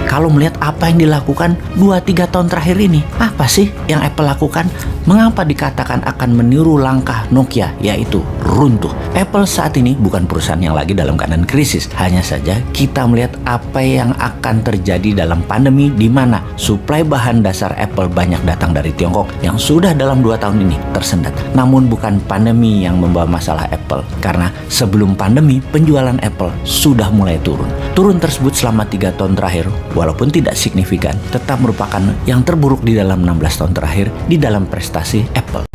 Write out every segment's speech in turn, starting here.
Kalau melihat apa yang dilakukan 2-3 tahun terakhir ini, apa sih yang Apple lakukan? Mengapa dikatakan akan meniru langkah Nokia, yaitu runtuh? Apple saat ini bukan perusahaan yang lagi dalam keadaan krisis. Hanya saja kita melihat apa yang akan terjadi dalam pandemi, di mana suplai bahan dasar Apple banyak datang dari Tiongkok yang sudah dalam 2 tahun ini tersendat. Namun bukan pandemi yang membawa masalah Apple, karena sebelum pandemi penjualan Apple sudah mulai turun. Turun tersebut selama 3 tahun terakhir, walaupun tidak signifikan, tetap merupakan yang terburuk di dalam 16 tahun terakhir di dalam prestasi Apple.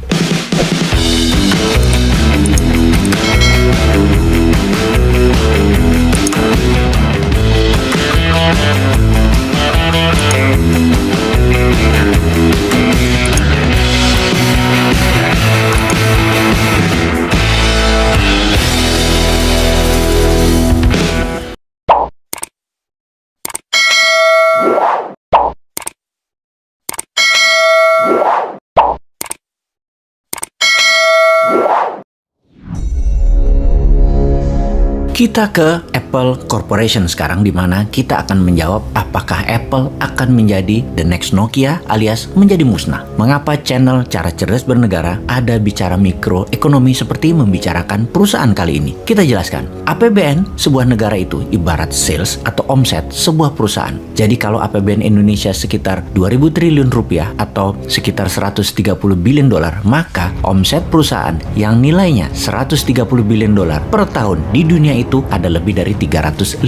Kita ke Apple Corporation sekarang, di mana kita akan menjawab apakah Apple akan menjadi the next Nokia alias menjadi musnah. Mengapa channel Cara Cerdas Bernegara ada bicara mikroekonomi seperti membicarakan perusahaan kali ini? Kita jelaskan. APBN sebuah negara itu ibarat sales atau omset sebuah perusahaan. Jadi kalau APBN Indonesia sekitar 2.000 triliun rupiah atau sekitar 130 billion dolar, maka omset perusahaan yang nilainya 130 billion dolar per tahun di dunia itu ada lebih dari 350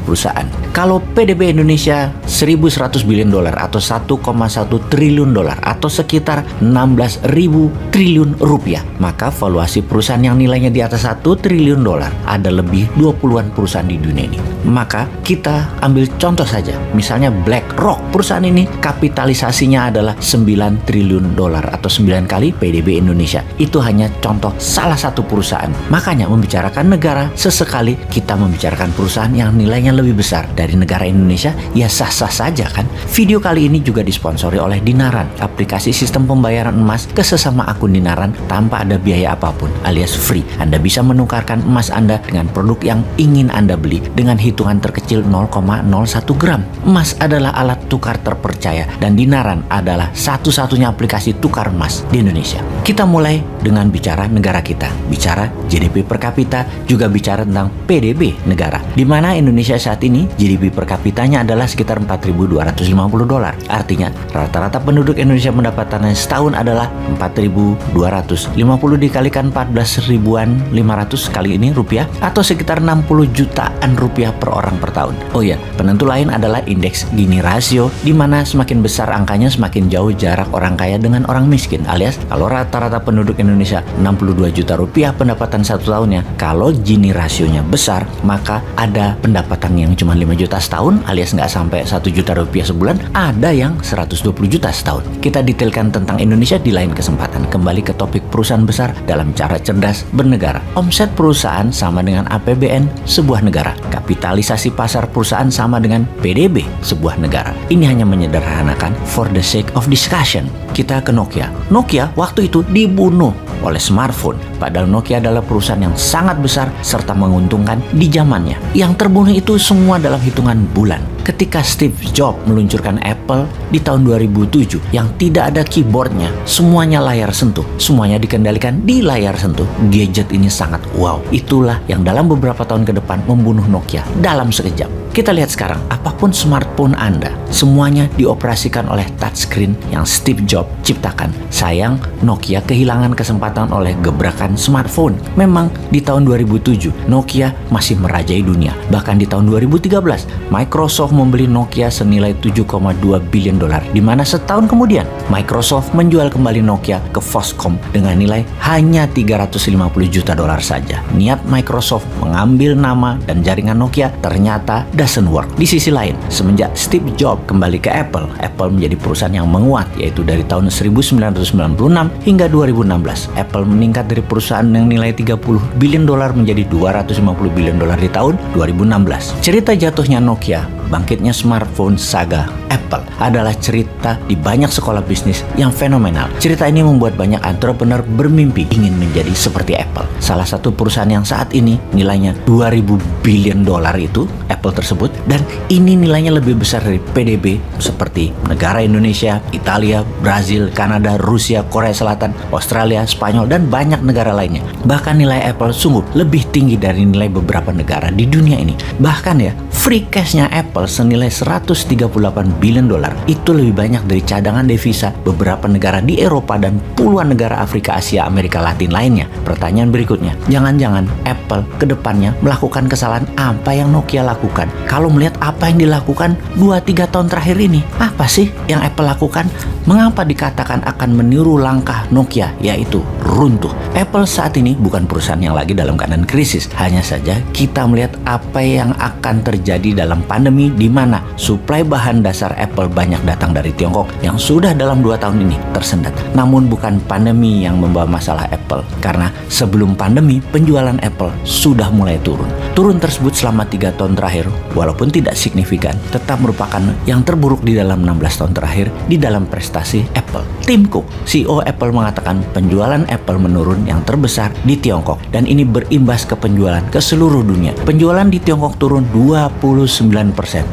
perusahaan. Kalau PDB Indonesia 1.100 billion dolar atau 1,1 triliun dolar atau sekitar 16.000 triliun rupiah, maka valuasi perusahaan yang nilainya di atas 1 triliun dolar ada lebih 20-an perusahaan di dunia ini. Maka kita ambil contoh saja, misalnya BlackRock. Perusahaan ini kapitalisasinya adalah 9 triliun dolar atau 9 kali PDB Indonesia. Itu hanya contoh salah satu perusahaan. Makanya membicarakan negara, sesekali kita membicarakan perusahaan yang nilainya lebih besar dari negara Indonesia, ya sah-sah saja kan. Video kali ini juga disponsori oleh Dinaran, aplikasi sistem pembayaran emas ke sesama akun Dinaran tanpa ada biaya apapun alias free. Anda bisa menukarkan emas Anda dengan produk yang ingin Anda beli dengan hitungan terkecil 0,01 gram. Emas adalah alat tukar terpercaya dan Dinaran adalah satu-satunya aplikasi tukar emas di Indonesia. Kita mulai dengan bicara negara kita, bicara GDP per kapita, juga bicara tentang PDB negara, di mana Indonesia saat ini GDP per kapitanya adalah sekitar 4.250 dolar. Artinya rata-rata penduduk Indonesia pendapatannya setahun adalah 4.250 dikalikan 14.500 kali ini rupiah atau sekitar 60 jutaan rupiah per orang per tahun. Oh ya, penentu lain adalah indeks Gini rasio, di mana semakin besar angkanya semakin jauh jarak orang kaya dengan orang miskin, alias kalau rata-rata penduduk Indonesia 62 juta rupiah pendapatan satu tahunnya, kalau Gini rasionya besar, maka ada pendapatan yang cuma 5 juta setahun alias nggak sampai 1 juta rupiah sebulan, ada yang 120 juta setahun. Kita detailkan tentang Indonesia di lain kesempatan. Kembali ke topik perusahaan besar dalam Cara Cerdas Bernegara. Omset perusahaan sama dengan APBN sebuah negara. Kapitalisasi pasar perusahaan sama dengan PDB sebuah negara. Ini hanya menyederhanakan for the sake of discussion. Kita ke Nokia. Nokia waktu itu dibunuh oleh smartphone. Padahal Nokia adalah perusahaan yang sangat besar serta menguntungkan di zamannya. Yang terbunuh itu semua dalam hitungan bulan. Ketika Steve Jobs meluncurkan Apple di tahun 2007 yang tidak ada keyboardnya, semuanya layar sentuh, semuanya dikendalikan di layar sentuh. Gadget ini sangat wow. Itulah yang dalam beberapa tahun ke depan membunuh Nokia dalam sekejap. Kita lihat sekarang, apapun smartphone Anda, semuanya dioperasikan oleh touchscreen yang Steve Jobs ciptakan. Sayang, Nokia kehilangan kesempatan oleh gebrakan smartphone. Memang di tahun 2007, Nokia masih merajai dunia. Bahkan di tahun 2013, Microsoft membeli Nokia senilai 7,2 billion dolar, di mana setahun kemudian Microsoft menjual kembali Nokia ke Foxconn dengan nilai hanya 350 juta dolar saja. Niat Microsoft mengambil nama dan jaringan Nokia ternyata doesn't work. Di sisi lain, semenjak Steve Jobs kembali ke Apple, Apple menjadi perusahaan yang menguat, yaitu dari tahun 1996 hingga 2016. Apple meningkat dari perusahaan yang nilai 30 billion dolar menjadi 250 billion dolar di tahun 2016. Cerita jatuhnya Nokia, bangkitnya smartphone saga Apple adalah cerita di banyak sekolah bisnis yang fenomenal. Cerita ini membuat banyak entrepreneur bermimpi ingin menjadi seperti Apple. Salah satu perusahaan yang saat ini nilainya 2000 billion dolar itu, Apple tersebut, dan ini nilainya lebih besar dari PDB seperti negara Indonesia, Italia, Brazil, Kanada, Rusia, Korea Selatan, Australia, Spanyol, dan banyak negara lainnya. Bahkan nilai Apple sungguh lebih tinggi dari nilai beberapa negara di dunia ini. Bahkan ya, free cash-nya Apple senilai 138 billion dolar itu lebih banyak dari cadangan devisa beberapa negara di Eropa dan puluhan negara Afrika, Asia, Amerika Latin lainnya. Pertanyaan berikutnya, jangan-jangan Apple kedepannya melakukan kesalahan apa yang Nokia lakukan? Kalau melihat apa yang dilakukan 2-3 tahun terakhir ini, apa sih yang Apple lakukan? Mengapa dikatakan akan meniru langkah Nokia, yaitu runtuh? Apple saat ini bukan perusahaan yang lagi dalam keadaan krisis. Hanya saja kita melihat apa yang akan terjadi dalam pandemi, di mana suplai bahan dasar Apple banyak datang dari Tiongkok yang sudah dalam 2 tahun ini tersendat. Namun bukan pandemi yang membawa masalah Apple, karena sebelum pandemi penjualan Apple sudah mulai turun. Turun tersebut selama 3 tahun terakhir, walaupun tidak signifikan, tetap merupakan yang terburuk di dalam 16 tahun terakhir di dalam prestasi Apple. Tim Cook, CEO Apple, mengatakan penjualan Apple menurun yang terbesar di Tiongkok, dan ini berimbas ke penjualan ke seluruh dunia. Penjualan di Tiongkok turun 29%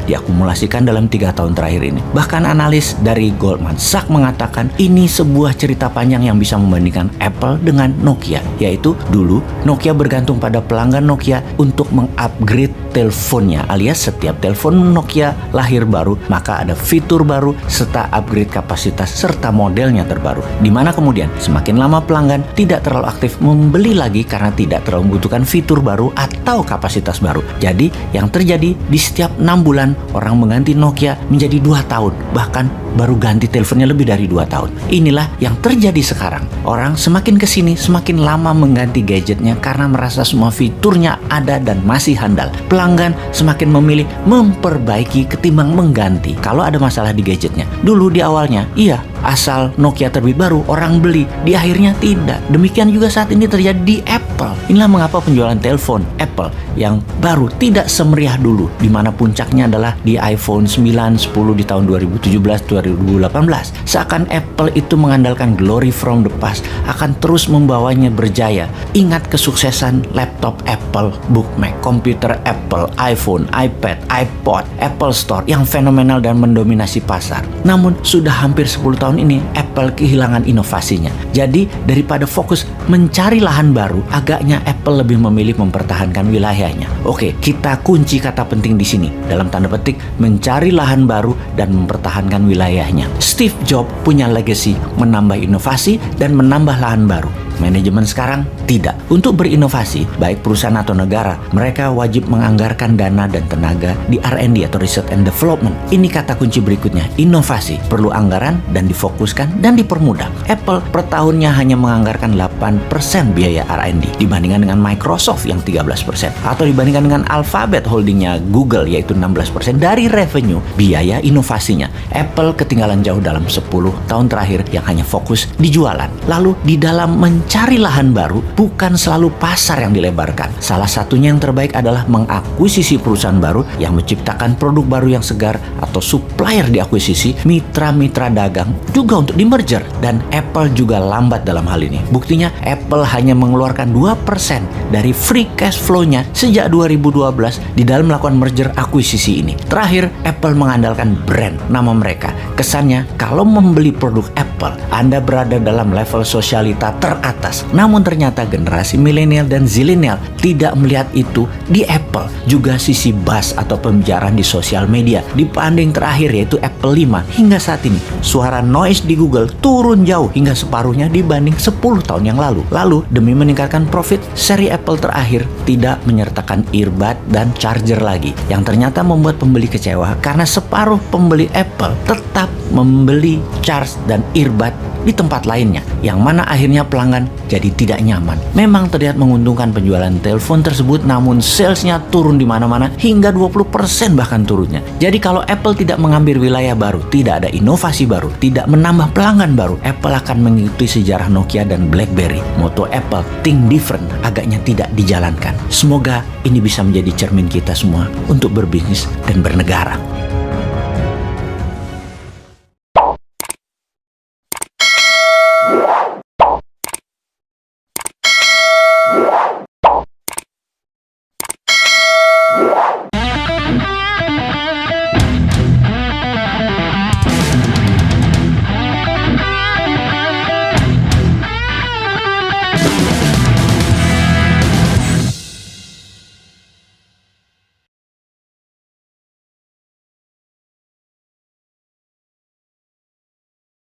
diakumulasikan dalam 3 tahun terakhir ini. Bahkan analis dari Goldman Sachs mengatakan ini sebuah cerita panjang yang bisa membandingkan Apple dengan Nokia, yaitu dulu Nokia bergantung pada pelanggan Nokia untuk mengupgrade teleponnya, alias setiap telepon Nokia lahir baru maka ada fitur baru serta upgrade kapasitas serta modelnya terbaru, di mana kemudian semakin lama pelanggan tidak terlalu aktif membeli lagi karena tidak terlalu membutuhkan fitur baru atau kapasitas baru. Jadi yang terjadi di setiap 6 bulan orang mengganti Nokia menjadi 2 tahun, bahkan baru ganti teleponnya lebih dari 2 tahun. Inilah yang terjadi sekarang. Orang semakin kesini semakin lama mengganti gadgetnya karena merasa semua fiturnya ada dan masih handal. Pelanggan semakin memilih memperbaiki ketimbang mengganti kalau ada masalah di gadgetnya. Dulu di awalnya, iya, asal Nokia terbit baru orang beli, di akhirnya tidak. Demikian juga saat ini terjadi di Apple. Inilah mengapa penjualan telepon Apple yang baru tidak semeriah dulu, di mana puncaknya adalah di iPhone 9, 10 di tahun 2017-2018. Seakan Apple itu mengandalkan glory from the past akan terus membawanya berjaya. Ingat kesuksesan laptop Apple, Book Mac, komputer Apple, iPhone, iPad, iPod, Apple Store yang fenomenal dan mendominasi pasar. Namun sudah hampir 10 tahun ini Apple kehilangan inovasinya. Jadi daripada fokus mencari lahan baru, agaknya Apple lebih memilih mempertahankan wilayahnya. Oke, kita kunci kata penting di sini dalam tanda petik mencari lahan baru dan mempertahankan wilayahnya. Steve Jobs punya legacy menambah inovasi dan menambah lahan baru. Manajemen sekarang tidak. Untuk berinovasi, baik perusahaan atau negara, mereka wajib menganggarkan dana dan tenaga di R&D atau Research and Development. Ini kata kunci berikutnya, inovasi. Perlu anggaran dan difokuskan dan dipermudah. Apple per tahunnya hanya menganggarkan 8% biaya R&D dibandingkan dengan Microsoft yang 13%, atau dibandingkan dengan Alphabet holdingnya Google yaitu 16% dari revenue biaya inovasinya. Apple ketinggalan jauh dalam 10 tahun terakhir yang hanya fokus di jualan. Lalu di dalam mencari lahan baru, bukan selalu pasar yang dilebarkan. Salah satunya yang terbaik adalah mengakuisisi perusahaan baru yang menciptakan produk baru yang segar, atau supplier diakuisisi, mitra-mitra dagang juga untuk di merger, dan Apple juga lambat dalam hal ini. Buktinya Apple hanya mengeluarkan 2% dari free cash flow-nya sejak 2012 di dalam melakukan merger akuisisi ini. Terakhir, Apple mengandalkan brand, nama mereka. Kesannya kalau membeli produk Apple, Anda berada dalam level sosialita teratas. Namun ternyata generasi milenial dan zilenial tidak melihat itu di Apple. Juga sisi buzz atau pembicaraan di sosial media. Di banding terakhir yaitu Apple 5, hingga saat ini suara noise di Google turun jauh hingga separuhnya dibanding 10 tahun yang lalu. Lalu demi meningkatkan profit, seri Apple terakhir tidak menyertakan earbud dan charger lagi, yang ternyata membuat pembeli kecewa karena separuh pembeli Apple tetap membeli charge dan earbud di tempat lainnya, yang mana akhirnya pelanggan jadi tidak nyaman. Memang terlihat menguntungkan penjualan telepon tersebut, namun salesnya turun di mana-mana hingga 20% bahkan turunnya. Jadi kalau Apple tidak mengambil wilayah baru, tidak ada inovasi baru, tidak menambah pelanggan baru, Apple akan mengikuti sejarah Nokia dan BlackBerry. Moto Apple, think different, agaknya tidak dijalankan. Semoga ini bisa menjadi cermin kita semua untuk berbisnis dan bernegara.